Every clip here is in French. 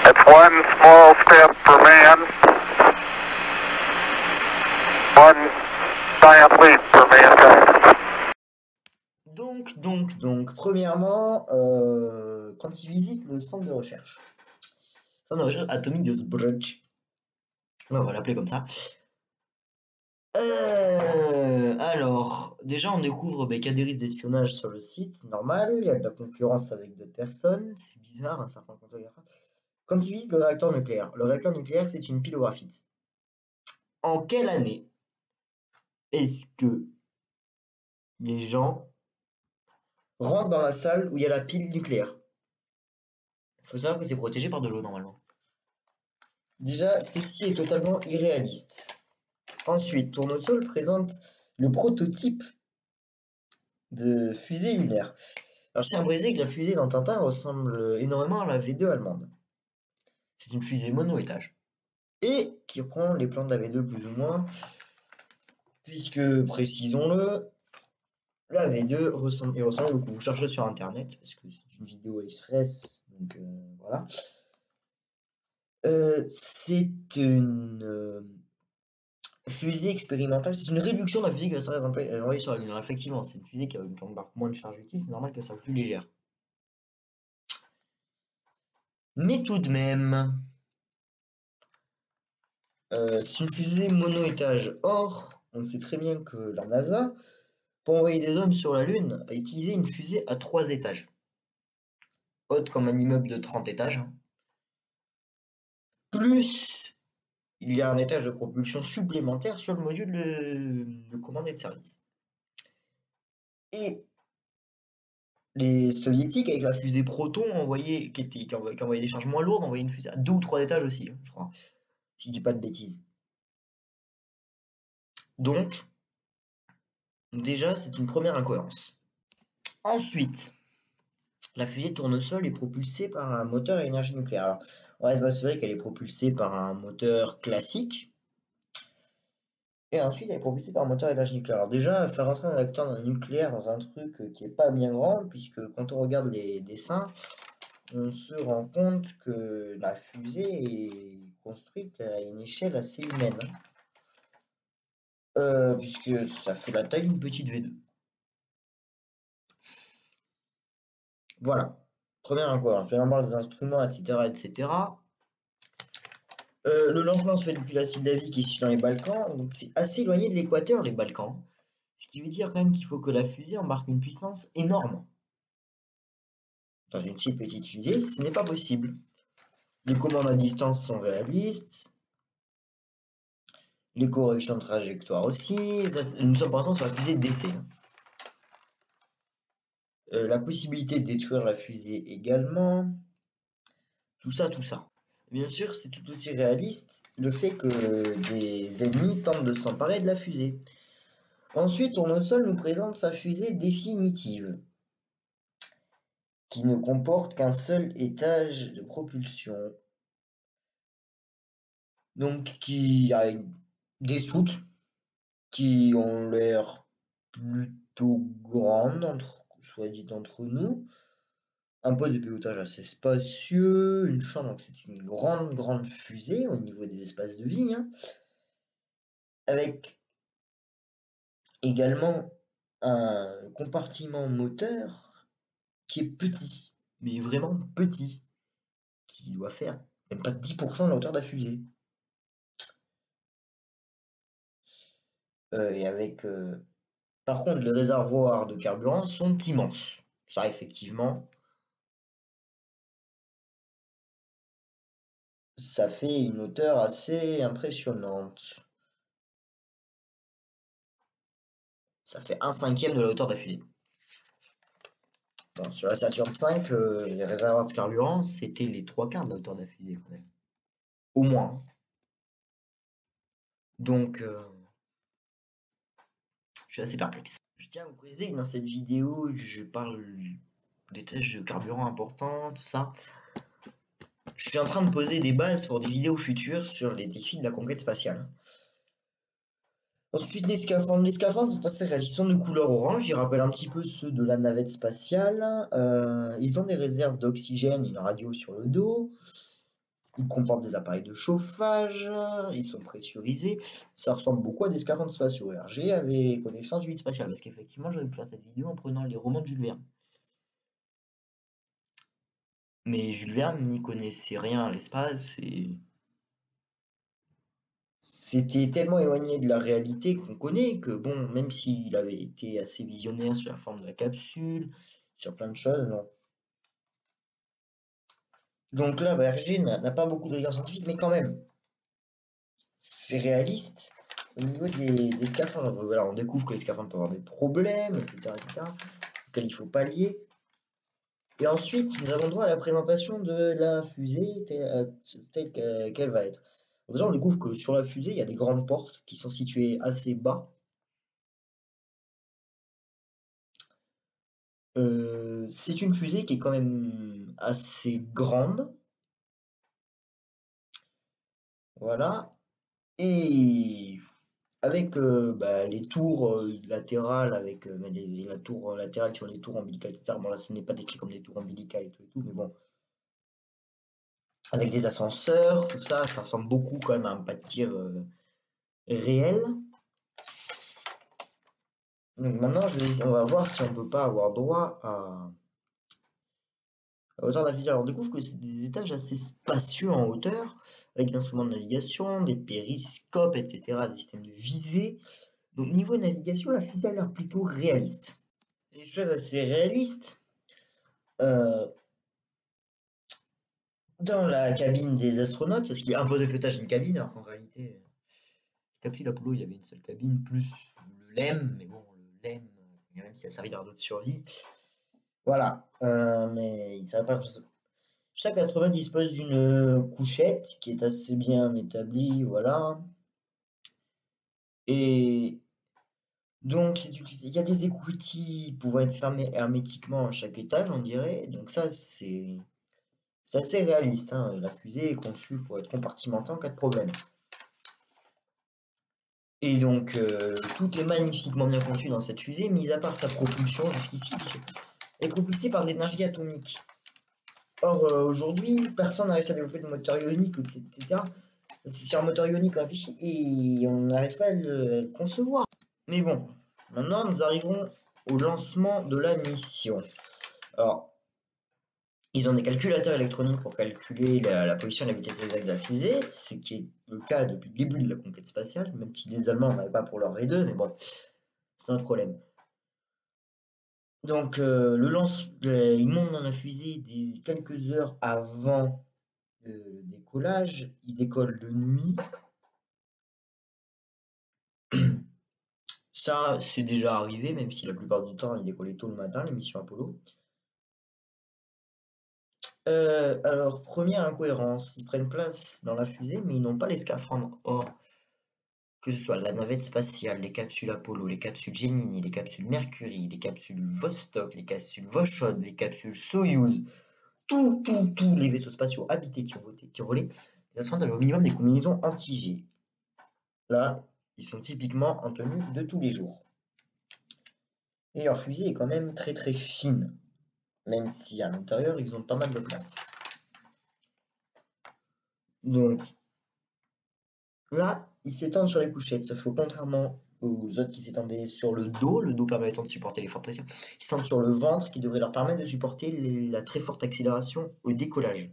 It's one small step for man, one giant leap for mankind. Donc, premièrement, quand il visite le centre de recherche atomique de Zbroch, on va l'appeler comme ça. Alors, déjà, on découvre qu'il y a des risques d'espionnage sur le site, normal, il y a de la concurrence avec d'autres personnes, c'est bizarre, un certain contexte. Quand il visite le réacteur nucléaire, c'est une pile au graphite. En quelle année est-ce que les gens rentrent dans la salle où il y a la pile nucléaire? Il faut savoir que c'est protégé par de l'eau normalement. Déjà, ceci est totalement irréaliste. Ensuite, Tournesol présente le prototype de fusée lunaire. Alors, je tiens à préciser que la fusée dans Tintin ressemble énormément à la V2 allemande. C'est une fusée mono-étage. Et qui reprend les plans de la V2 plus ou moins, puisque, précisons-le, la V2 ressemble beaucoup. Vous cherchez sur internet, parce que c'est une vidéo express, donc voilà. C'est une fusée expérimentale, c'est une réduction de la fusée qui va servir envoyée sur la Lune. Alors, effectivement, c'est une fusée qui embarque moins de charge utile, c'est normal qu'elle soit plus légère. Mais tout de même, c'est une fusée mono-étage. Or, on sait très bien que la NASA, pour envoyer des hommes sur la Lune, a utilisé une fusée à 3 étages. Haute comme un immeuble de 30 étages. Plus, il y a un étage de propulsion supplémentaire sur le module de commande et de service. Et les soviétiques, avec la fusée Proton, qui envoyait des charges moins lourdes, envoyaient une fusée à 2 ou 3 étages aussi, je crois, si je dis pas de bêtises. Donc, déjà, c'est une première incohérence. Ensuite, la fusée Tournesol est propulsée par un moteur à énergie nucléaire. Alors, on va s'assurer qu'elle est propulsée par un moteur classique. Et ensuite, elle est propulsée par un moteur à énergie nucléaire. Alors déjà, faire rentrer un réacteur nucléaire dans un truc qui est pas bien grand, puisque quand on regarde les dessins, on se rend compte que la fusée est construite à une échelle assez humaine. Puisque ça fait la taille d'une petite V2. Voilà. Première incohérence. On parle des instruments, etc. Le lancement se fait depuis la Moldavie qui est située dans les Balkans, donc c'est assez éloigné de l'équateur, les Balkans. Ce qui veut dire quand même qu'il faut que la fusée embarque une puissance énorme. Dans une si petite fusée, ce n'est pas possible. Les commandes à distance sont réalistes. Les corrections de trajectoire aussi. Nous sommes par exemple sur la fusée d'essai. La possibilité de détruire la fusée également. Tout ça. Bien sûr, c'est tout aussi réaliste le fait que des ennemis tentent de s'emparer de la fusée. Ensuite, Tournesol nous présente sa fusée définitive, qui ne comporte qu'un seul étage de propulsion. Donc, qui a des soutes qui ont l'air plutôt grandes, soit dit entre nous. Un poste de pilotage assez spacieux, une chambre, donc c'est une grande fusée au niveau des espaces de vie, hein, avec également un compartiment moteur qui est petit, mais vraiment petit, qui doit faire même pas 10% de la hauteur de la fusée. Et avec, par contre, les réservoirs de carburant sont immenses. Ça, effectivement, ça fait une hauteur assez impressionnante. Ça fait 1/5 de la hauteur de la fusée. Bon, sur la Saturn V, les réservoirs de carburant, c'était les 3/4 de la hauteur de la fusée quand même. Au moins. Donc, je suis assez perplexe. Je tiens à vous préciser que dans cette vidéo, je parle des tâches de carburant importants, tout ça. Je suis en train de poser des bases pour des vidéos futures sur les défis de la conquête spatiale. Ensuite, les scaphandres. Les scaphandres sont assez réalistes. Ils sont de couleur orange. Ils rappellent un petit peu ceux de la navette spatiale. Ils ont des réserves d'oxygène et une radio sur le dos. Ils comportent des appareils de chauffage, ils sont pressurisés. Ça ressemble beaucoup à des scaphandres spatiaux. RG avait connaissance du vide spatial, parce qu'effectivement, j'avais pu faire cette vidéo en prenant les romans de Jules Verne. Mais Jules Verne n'y connaissait rien à l'espace et c'était tellement éloigné de la réalité qu'on connaît que bon, même s'il avait été assez visionnaire sur la forme de la capsule, sur plein de choses, non. Donc là, Hergé n'a pas beaucoup de rigueur scientifique, mais quand même, c'est réaliste. Au niveau des scaphandres, voilà, on découvre que les scaphandres peuvent avoir des problèmes, etc., auxquels il faut pallier. Et ensuite, nous avons droit à la présentation de la fusée telle qu'elle va être. Déjà, on découvre que sur la fusée, il y a des grandes portes qui sont situées assez bas. C'est une fusée qui est quand même assez grande. Voilà. Et avec les tours latérales, avec la tour latérale sur les tours ombilicales, etc. Bon, là, ce n'est pas décrit comme des tours ombilicales et tout, mais bon. Avec des ascenseurs, tout ça, ça ressemble beaucoup quand même à un pas de tir réel. Donc maintenant, on va voir si on peut pas avoir droit à hauteur de la fusée. Alors on découvre que c'est des étages assez spacieux en hauteur, avec des instruments de navigation, des périscopes, etc., des systèmes de visée. Donc niveau navigation, la fusée a l'air plutôt réaliste. Des choses assez réalistes. Euh, dans la cabine des astronautes, ce qui impose le pilotage d'une cabine, alors qu'en réalité, capsule Apollo, il y avait une seule cabine, plus le LEM, mais bon, le LEM, même s'il a servi d'ardeau de survie, voilà, mais il ne servait pas. Chaque astronaute dispose d'une couchette qui est assez bien établie, voilà. Et donc, il y a des écoutilles pouvant être fermées hermétiquement à chaque étage, on dirait. Donc ça, c'est assez réaliste, hein. La fusée est conçue pour être compartimentée en cas de problème. Et donc, tout est magnifiquement bien conçu dans cette fusée, mis à part sa propulsion jusqu'ici, est propulsée par de l'énergie atomique. Or, aujourd'hui, personne n'a réussi à développer de moteur ionique, etc. C'est sur un moteur ionique réfléchi et on n'arrive pas à le concevoir. Mais bon, maintenant nous arrivons au lancement de la mission. Alors, ils ont des calculateurs électroniques pour calculer la position et la vitesse exacte de la fusée, ce qui est le cas depuis le début de la conquête spatiale, même si les Allemands n'avaient pas pour leur V2, mais bon, c'est un problème. Donc, ils montent dans la fusée quelques heures avant le décollage. Ils décollent de nuit. Ça, c'est déjà arrivé, même si la plupart du temps, ils décollaient tôt le matin, les missions Apollo. Alors, première incohérence, ils prennent place dans la fusée, mais ils n'ont pas les scaphandres. Or, que ce soit la navette spatiale, les capsules Apollo, les capsules Gemini, les capsules Mercury, les capsules Vostok, les capsules Voshod, les capsules Soyuz, tous les vaisseaux spatiaux habités qui ont volé, les astronautes avaient au minimum des combinaisons anti-G. Là, ils sont typiquement en tenue de tous les jours. Et leur fusée est quand même très très fine, même si à l'intérieur, ils ont pas mal de place. Donc, là, ils s'étendent sur les couchettes, sauf que contrairement aux autres qui s'étendaient sur le dos permettant de supporter les fortes pressions, ils s'étendent sur le ventre qui devrait leur permettre de supporter la très forte accélération au décollage.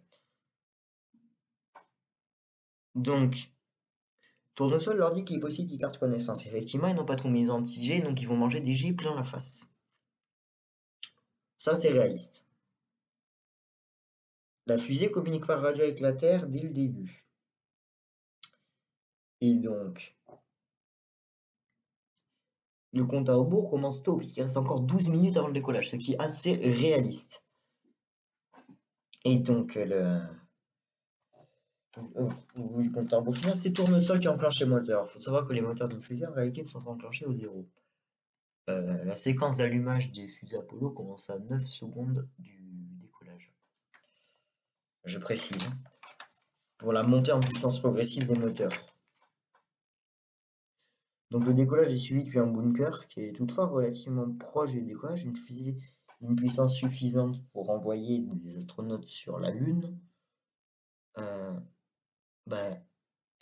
Donc, Tournesol leur dit qu'il est possible qu'ils perdent connaissance. Effectivement, ils n'ont pas de combinaison anti-G, donc ils vont manger des G plein la face. Ça, c'est réaliste. La fusée communique par radio avec la Terre dès le début. Et donc, le compte à rebours commence tôt, puisqu'il reste encore 12 minutes avant le décollage, ce qui est assez réaliste. Et donc, le compte à rebours final, c'est Tournesol qui enclenche les moteurs. Il faut savoir que les moteurs d'une fusée, en réalité, ne sont pas enclenchés au zéro. La séquence d'allumage des fusées Apollo commence à 9 secondes du décollage. Je précise. Pour la montée en puissance progressive des moteurs. Donc le décollage est suivi depuis un bunker qui est toutefois relativement proche du décollage, une fusée d'une puissance suffisante pour envoyer des astronautes sur la Lune. bah,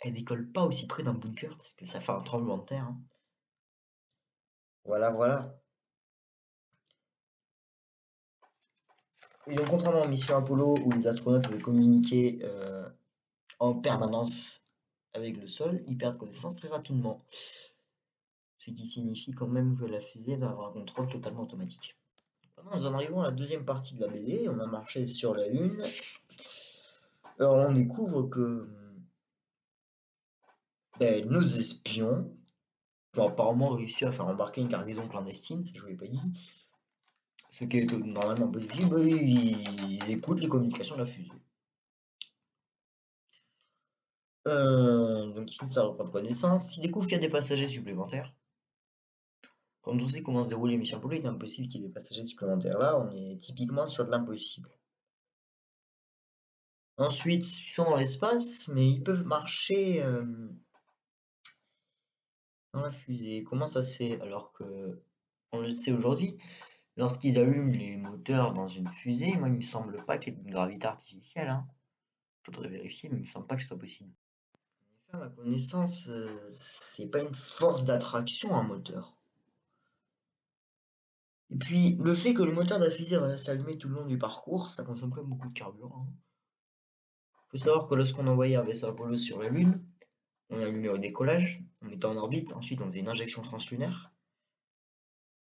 elle décolle pas aussi près d'un bunker parce que ça fait un tremblement de terre. Hein. Voilà, voilà. Et donc, contrairement aux missions Apollo où les astronautes pouvaient communiquer en permanence avec le sol, ils perdent connaissance très rapidement. Ce qui signifie quand même que la fusée doit avoir un contrôle totalement automatique. Nous en arrivons à la deuxième partie de la BD, on a marché sur la Lune. Alors on découvre que nos espions ont apparemment réussi à faire embarquer une cargaison clandestine, ça je vous l'ai pas dit. Ce qui est normalement possible, ils écoutent les communications de la fusée. Donc ils finissent par reprendre connaissance, ils découvrent qu'il y a des passagers supplémentaires. Quand on sait comment se déroule l'émission Apollo, il est impossible qu'il y ait des passagers supplémentaires. Là, on est typiquement sur de l'impossible. Ensuite, ils sont dans l'espace, mais ils peuvent marcher dans la fusée. Comment ça se fait? Alors que, on le sait aujourd'hui, lorsqu'ils allument les moteurs dans une fusée, moi il me semble pas qu'il y ait une gravité artificielle. Hein. Faudrait vérifier, mais il me semble pas que ce soit possible. En effet, à ma connaissance, c'est pas une force d'attraction un moteur. Et puis, le fait que le moteur de la fusée reste allumé tout le long du parcours, ça consomme quand même beaucoup de carburant. Hein. Faut savoir que lorsqu'on envoyait un vaisseau Apollo sur la Lune, on allumait au décollage, on était en orbite, ensuite on faisait une injection translunaire,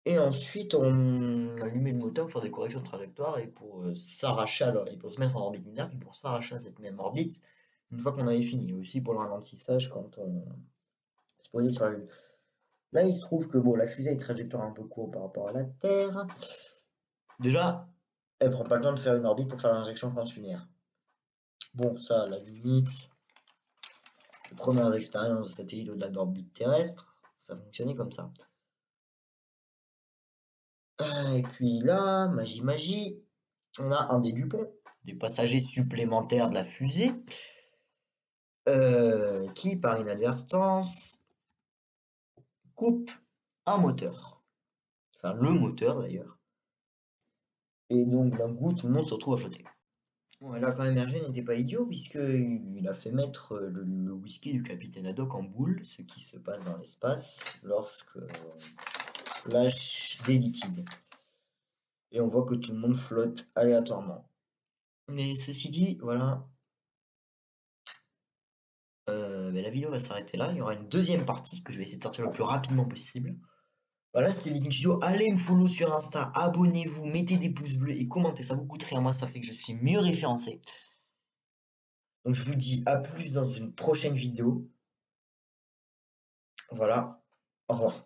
et ensuite on allumait le moteur pour faire des corrections de trajectoire et pour s'arracher et pour se mettre en orbite lunaire, puis pour s'arracher à cette même orbite une fois qu'on avait fini, aussi pour le ralentissage quand on se posait sur la Lune. Là, il se trouve que bon, la fusée a une trajectoire un peu courte par rapport à la Terre. Déjà, elle prend pas le temps de faire une orbite pour faire l'injection translunaire. Bon, ça, à la limite, les premières expériences de satellites au-delà d'orbite terrestre, ça fonctionnait comme ça. Et puis là, magie, on a un des Dupont, des passagers supplémentaires de la fusée, qui, par inadvertance, coupe un moteur. Enfin, le moteur d'ailleurs. Et donc, d'un coup, tout le monde se retrouve à flotter. Bon, et là, quand même, Hergé n'était pas idiot, puisqu'il a fait mettre le whisky du capitaine Haddock en boule, ce qui se passe dans l'espace lorsque on lâche des liquides. Et on voit que tout le monde flotte aléatoirement. Mais ceci dit, voilà. La vidéo va s'arrêter là. Il y aura une deuxième partie que je vais essayer de sortir le plus rapidement possible. Voilà, c'était Viking Studio. Allez me follow sur Insta, abonnez-vous, mettez des pouces bleus et commentez. Ça vous coûte rien. Moi, ça fait que je suis mieux référencé. Donc, je vous dis à plus dans une prochaine vidéo. Voilà. Au revoir.